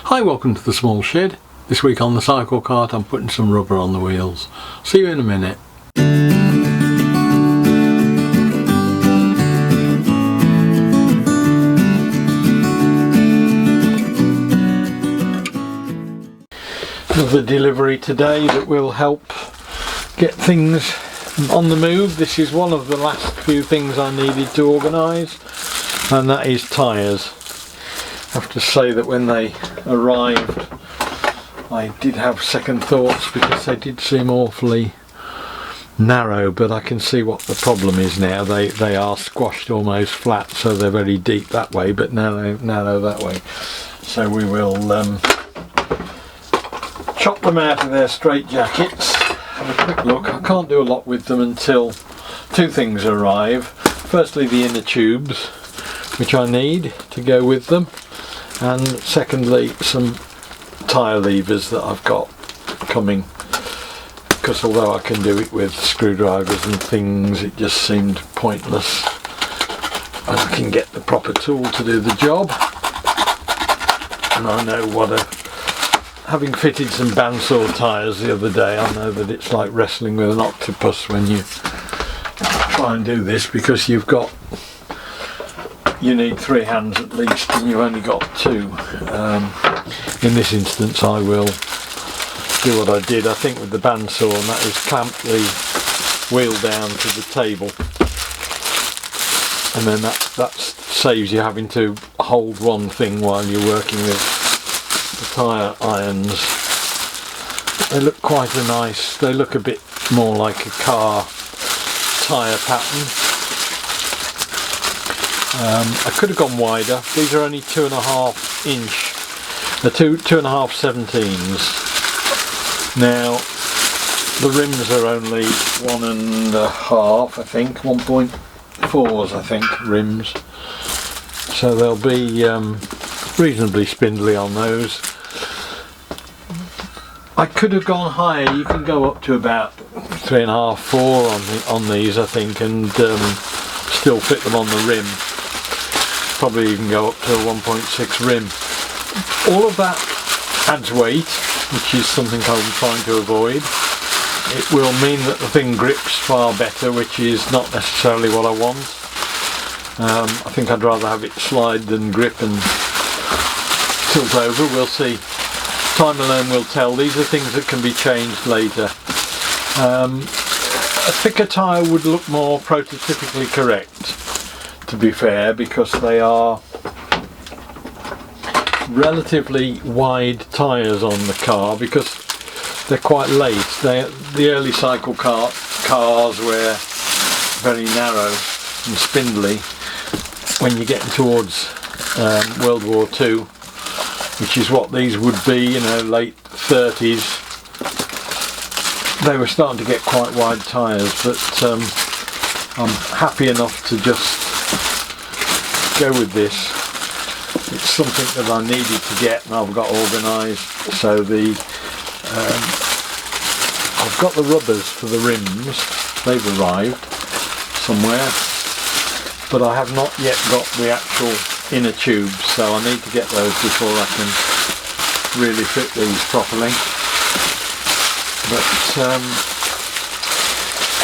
Hi, welcome to the small shed. This week on the Cyclekart I'm putting some rubber on the wheels. See you in a minute. Another delivery today that will help get things on the move. This is one of the last few things I needed to organise, and that is tyres. I have to say that when they arrived I did have second thoughts because they did seem awfully narrow, but I can see what the problem is now. They are squashed almost flat, so they're very deep that way but narrow that way. So we will chop them out of their straight jackets. Have a quick look. I can't do a lot with them until two things arrive. Firstly, the inner tubes, which I need to go with them, and secondly some tyre levers that I've got coming, because although I can do it with screwdrivers and things, it just seemed pointless as I can get the proper tool to do the job. And I know having fitted some bandsaw tyres the other day, I know that it's like wrestling with an octopus when you try and do this, because you need three hands at least and you've only got two. In this instance I will do what I did I think with the bandsaw, and that is clamp the wheel down to the table, and then that saves you having to hold one thing while you're working with the tyre irons. They look quite they look a bit more like a car tyre pattern. I could have gone wider. These are only 2.5 inch, the 2.5 17s. Now the rims are only 1.5, I think, 1.4s I think rims, so they'll be reasonably spindly on those. I could have gone higher. You can go up to about 3.5, 4 on these I think, and still fit them on the rim. Probably even go up to a 1.6 rim. All of that adds weight, which is something I'm trying to avoid. It will mean that the thing grips far better, which is not necessarily what I want. I think I'd rather have it slide than grip and tilt over. We'll see. Time alone will tell. These are things that can be changed later. A thicker tyre would look more prototypically correct, to be fair, because they are relatively wide tyres on the car because they're quite late. The early Cyclekart cars were very narrow and spindly. When you're getting towards World War II, which is what these would be, late 30s, they were starting to get quite wide tyres, but I'm happy enough to just go with this. It's something that I needed to get and I've got organised. So I've got the rubbers for the rims. They've arrived somewhere, but I have not yet got the actual inner tubes, so I need to get those before I can really fit these properly. But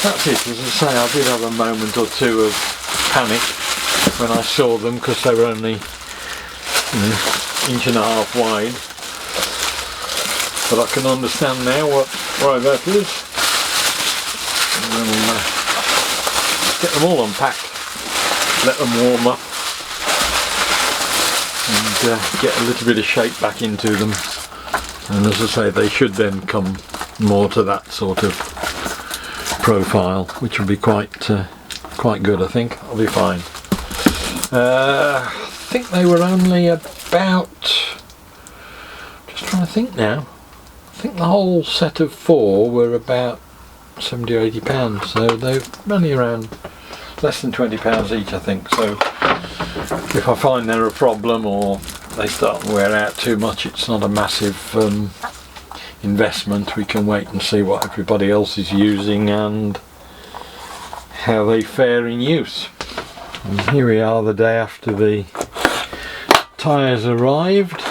that's it. As I say, I did have a moment or two of panic when I saw them, because they were only 1.5 inches wide, but I can understand now why that is. And we'll get them all unpacked, let them warm up and get a little bit of shape back into them, and as I say, they should then come more to that sort of profile, which will be quite good. I think I'll be fine. I think they were only about, just trying to think now, I think the whole set of 4 were about 70 or 80 pounds, so they're only around less than 20 pounds each, I think. So if I find they're a problem or they start to wear out too much, it's not a massive investment. We can wait and see what everybody else is using and how they fare in use. And here we are the day after the tyres arrived.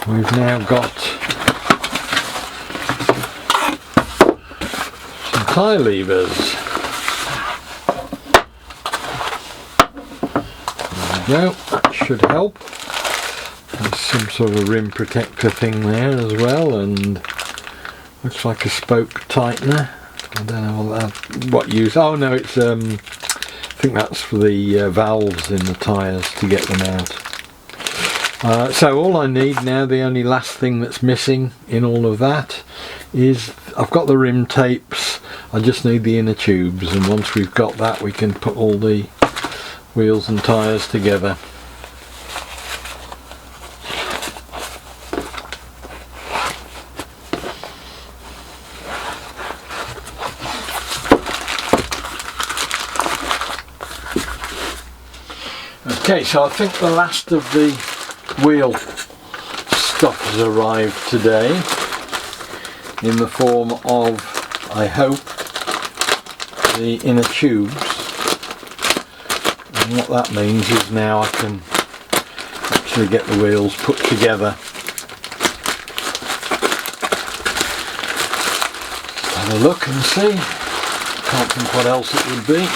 we've now got some tyre levers. There we go, that should help. There's some sort of rim protector thing there as well, and looks like a spoke tightener. I don't know what use. Oh no, it's I think that's for the valves in the tyres to get them out. So all I need now, the only last thing that's missing in all of that is I've got the rim tapes. I just need the inner tubes, and once we've got that we can put all the wheels and tyres together. Okay, so I think the last of the wheel stuff has arrived today in the form of, I hope, the inner tubes. And what that means is now I can actually get the wheels put together. Have a look and see. Can't think what else it would be.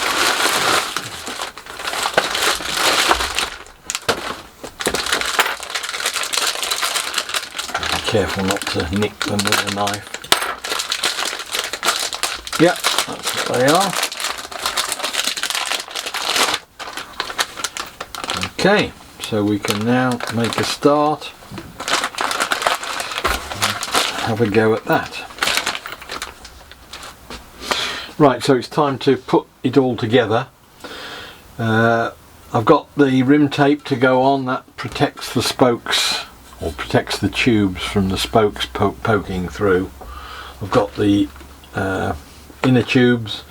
Careful not to nick them with a knife. Yep, that's what they are. Okay, so we can now make a start. Have a go at that. Right, so it's time to put it all together. I've got the rim tape to go on. That protects the spokes, or protects the tubes from the spokes poking through. I've got the inner tubes.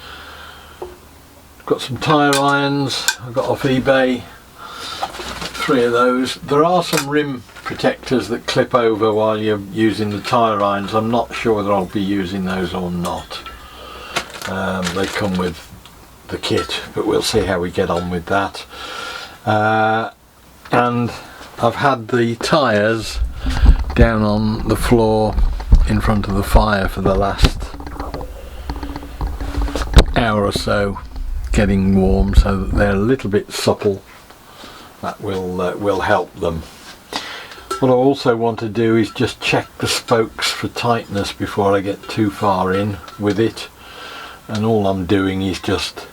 I've got some tyre irons I've got off eBay, 3 of those. There are some rim protectors that clip over while you're using the tyre irons. I'm not sure whether I'll be using those or not. They come with the kit, but we'll see how we get on with that. And I've had the tyres down on the floor in front of the fire for the last hour or so, getting warm, so that they're a little bit supple. That will help them. What I also want to do is just check the spokes for tightness before I get too far in with it, and all I'm doing is just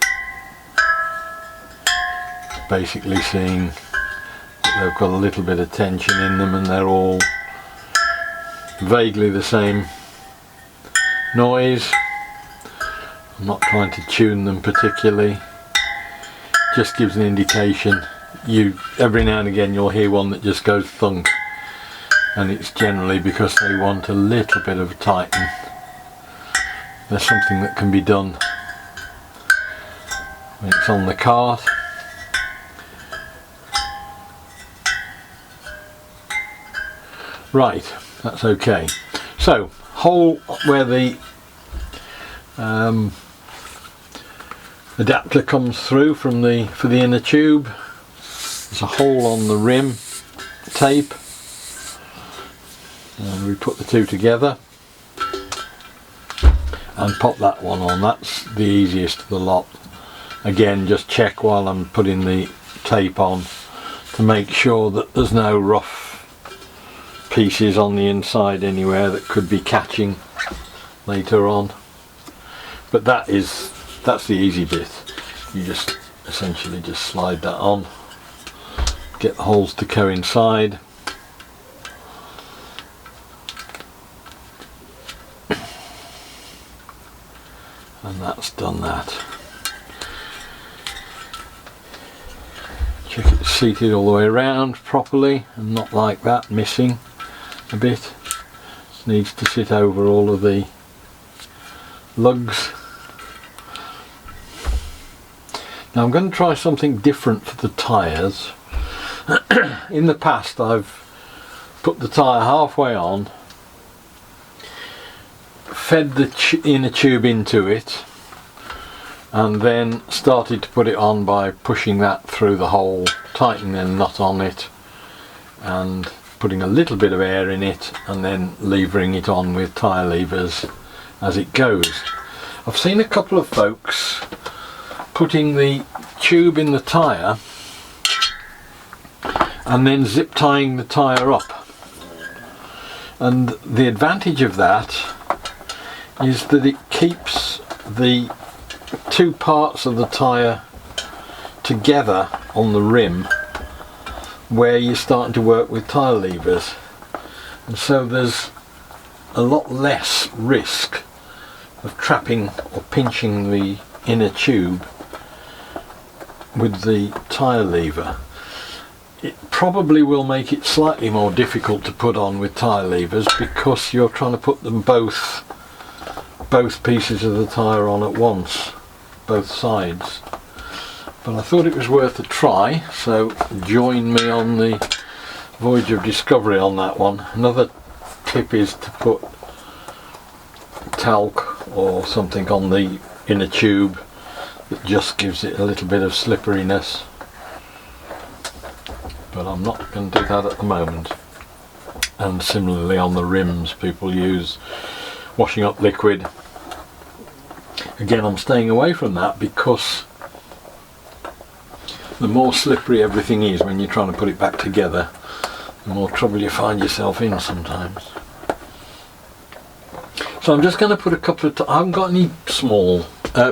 basically seeing they've got a little bit of tension in them and they're all vaguely the same noise. I'm not trying to tune them particularly, just gives an indication. Every now and again you'll hear one that just goes thunk, and it's generally because they want a little bit of a tighten. There's something that can be done when it's on the cart. Right, that's okay. So, hole where the adapter comes through for the inner tube. There's a hole on the rim tape, and we put the two together and pop that one on. That's the easiest of the lot. Again, just check while I'm putting the tape on to make sure that there's no rough pieces on the inside anywhere that could be catching later on. But that's the easy bit. You just essentially just slide that on, get the holes to coincide, and that's done that. Check it's seated all the way around properly and not like that, missing a bit. It needs to sit over all of the lugs. Now I'm going to try something different for the tyres. In the past I've put the tyre halfway on, fed the inner tube into it, and then started to put it on by pushing that through the hole, tightening the nut on it and putting a little bit of air in it and then levering it on with tyre levers as it goes. I've seen a couple of folks putting the tube in the tyre and then zip tying the tyre up, and the advantage of that is that it keeps the two parts of the tyre together on the rim where you're starting to work with tyre levers, and so there's a lot less risk of trapping or pinching the inner tube with the tyre lever. It probably will make it slightly more difficult to put on with tyre levers because you're trying to put them both pieces of the tyre on at once, both sides. But I thought it was worth a try, so join me on the voyage of discovery on that one. Another tip is to put talc or something on the inner tube that just gives it a little bit of slipperiness, but I'm not going to do that at the moment. And similarly on the rims, people use washing up liquid. Again, I'm staying away from that because the more slippery everything is when you're trying to put it back together, the more trouble you find yourself in sometimes. So I'm just going to put a couple of I haven't got any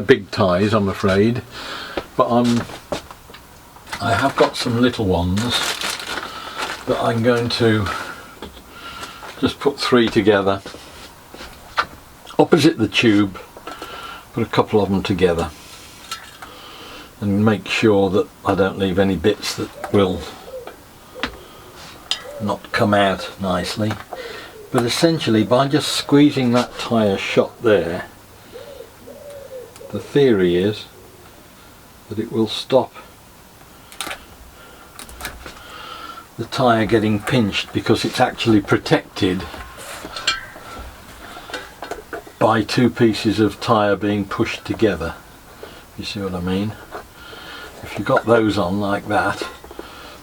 big ties, I'm afraid, but I have got some little ones that I'm going to just put 3 together opposite the tube, put a couple of them together and make sure that I don't leave any bits that will not come out nicely. But essentially, by just squeezing that tyre shut there, the theory is that it will stop the tyre getting pinched, because it's actually protected by 2 pieces of tyre being pushed together. You see what I mean? If you've got those on like that,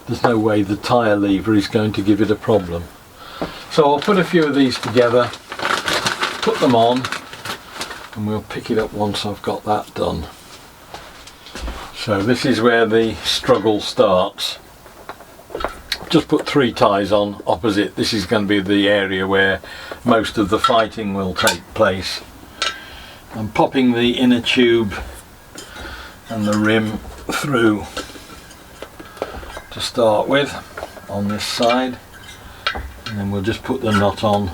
there's no way the tyre lever is going to give it a problem. So I'll put a few of these together, put them on, and we'll pick it up once I've got that done. So this is where the struggle starts. Just put 3 ties on opposite. This is going to be the area where most of the fighting will take place. I'm popping the inner tube and the rim through to start with on this side, and then we'll just put the nut on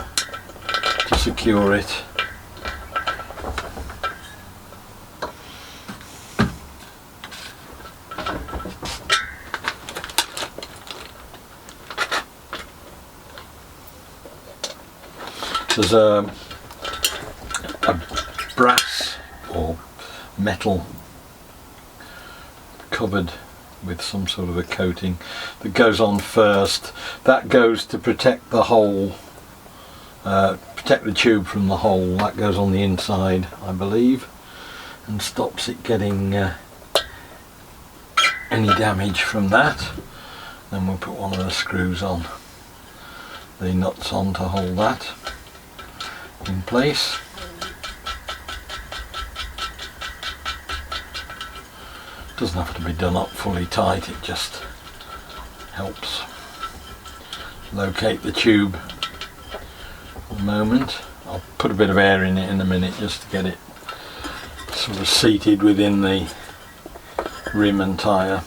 to secure it. There's a brass or metal covered with some sort of a coating that goes on first. That goes to protect the hole, protect the tube from the hole. That goes on the inside, I believe, and stops it getting any damage from that. Then we'll put one of the screws on, the nuts on to hold that in place. Doesn't have to be done up fully tight, it just helps locate the tube for a moment. I'll put a bit of air in it in a minute just to get it sort of seated within the rim and tyre,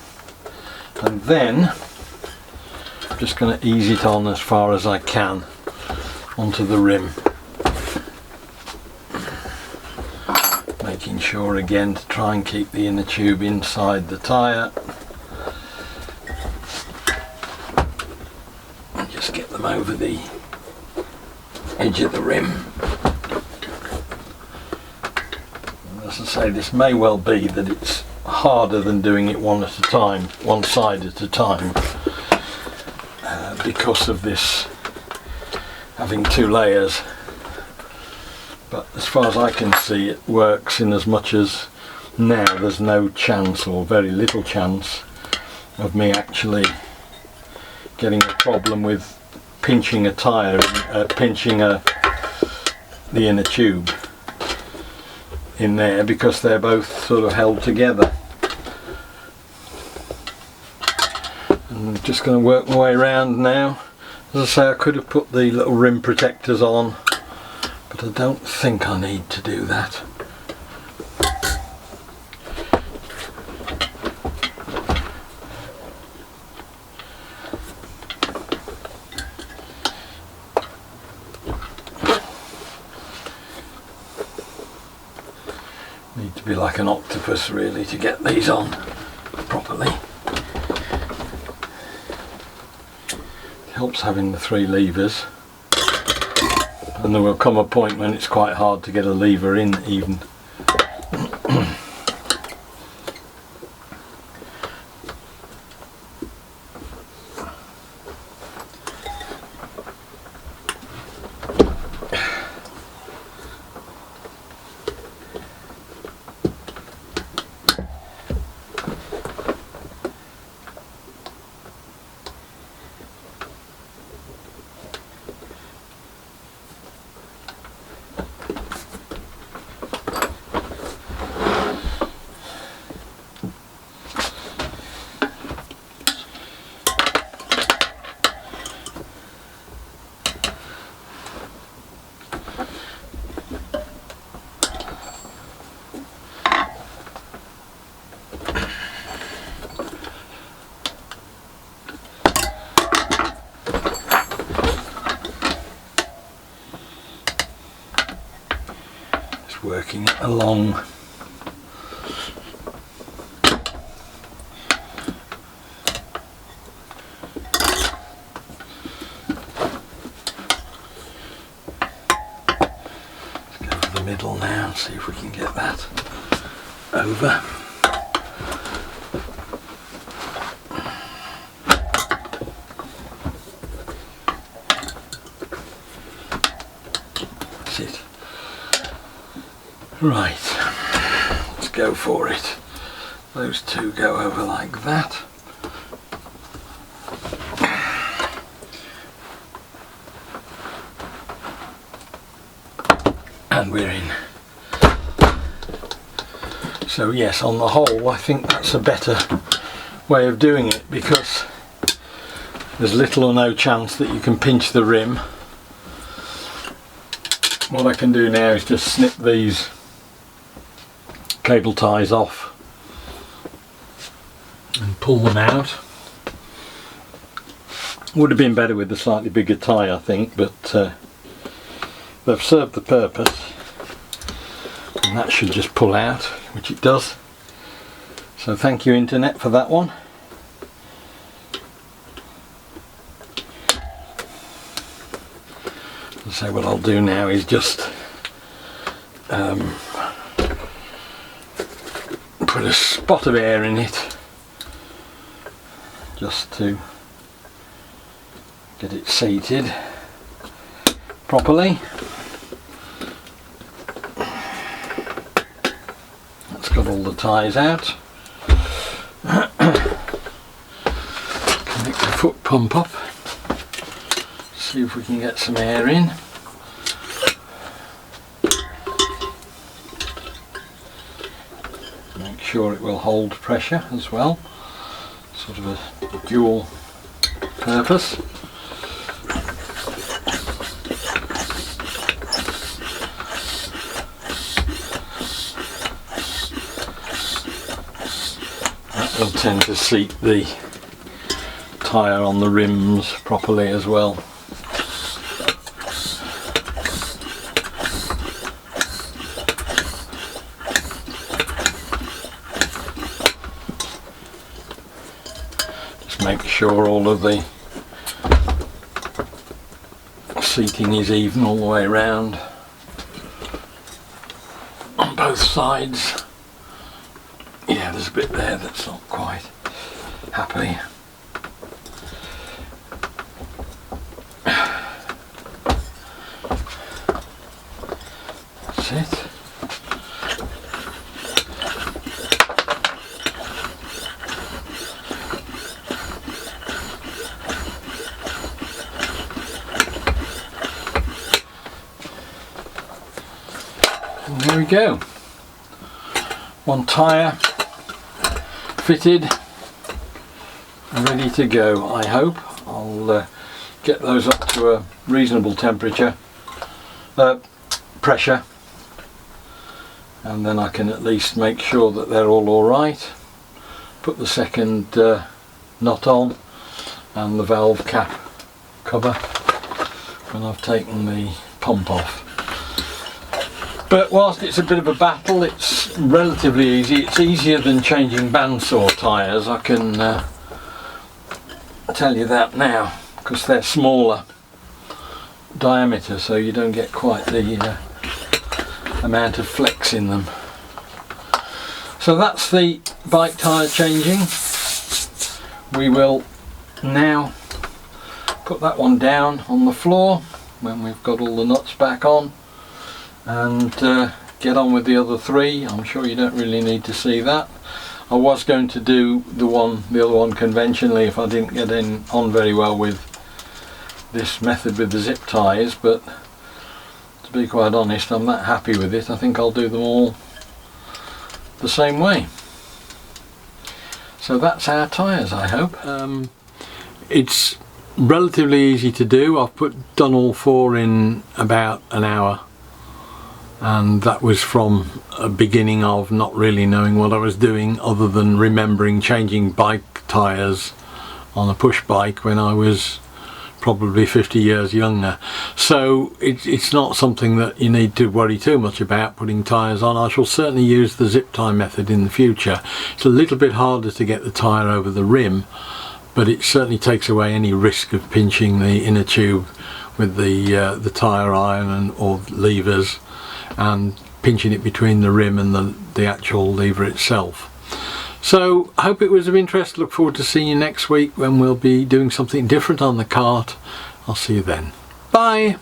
and then I'm just going to ease it on as far as I can onto the rim, making sure again to try and keep the inner tube inside the tyre, and just get them over the edge of the rim. And as I say, this may well be that it's harder than doing it one at a time, one side at a time, because of this having 2 layers. But as far as I can see, it works in as much as now there's no chance, or very little chance, of me actually getting a problem with pinching a tyre, pinching the inner tube in there, because they're both sort of held together. And I'm just going to work my way around now. As I say, I could have put the little rim protectors on, but I don't think I need to do that. Need to be like an octopus really to get these on properly. It helps having the 3 levers, and there will come a point when it's quite hard to get a lever in even. Working it along. Let's go to the middle now and see if we can get that over. That's it. Right, let's go for it. Those 2 go over like that. And we're in. So yes, on the whole, I think that's a better way of doing it, because there's little or no chance that you can pinch the rim. What I can do now is just snip these cable ties off and pull them out. Would have been better with a slightly bigger tie, I think, but they've served the purpose, and that should just pull out, which it does. So thank you, internet, for that one. So what I'll do now is just put a spot of air in it, just to get it seated properly. That's got all the ties out. Connect the foot pump up, see if we can get some air in. Make sure it will hold pressure as well, sort of a dual purpose. That will tend to seat the tyre on the rims properly as well. Make sure all of the seating is even all the way around on both sides. Yeah, there's a bit there that's not quite happy. That's it. And there we go. One tyre fitted, ready to go. I hope I'll get those up to a reasonable pressure, and then I can at least make sure that they're all alright. Put the second nut on and the valve cap cover when I've taken the pump off. But whilst it's a bit of a battle, it's relatively easy. It's easier than changing bandsaw tyres, I can tell you that now, because they're smaller diameter, so you don't get quite the amount of flex in them. So that's the bike tyre changing. We will now put that one down on the floor when we've got all the nuts back on, and get on with the other three. I'm sure you don't really need to see that. I was going to do the other one conventionally if I didn't get on very well with this method with the zip ties, but to be quite honest, I'm that happy with it, I think I'll do them all the same way. So that's our tyres, I hope. It's relatively easy to do. I've done all four in about an hour, and that was from a beginning of not really knowing what I was doing, other than remembering changing bike tyres on a push bike when I was probably 50 years younger. So it's not something that you need to worry too much about putting tyres on. I shall certainly use the zip tie method in the future. It's a little bit harder to get the tyre over the rim, but it certainly takes away any risk of pinching the inner tube with the tyre iron or levers, and pinching it between the rim and the actual lever itself. So I hope it was of interest. Look forward to seeing you next week when we'll be doing something different on the kart. I'll see you then. Bye!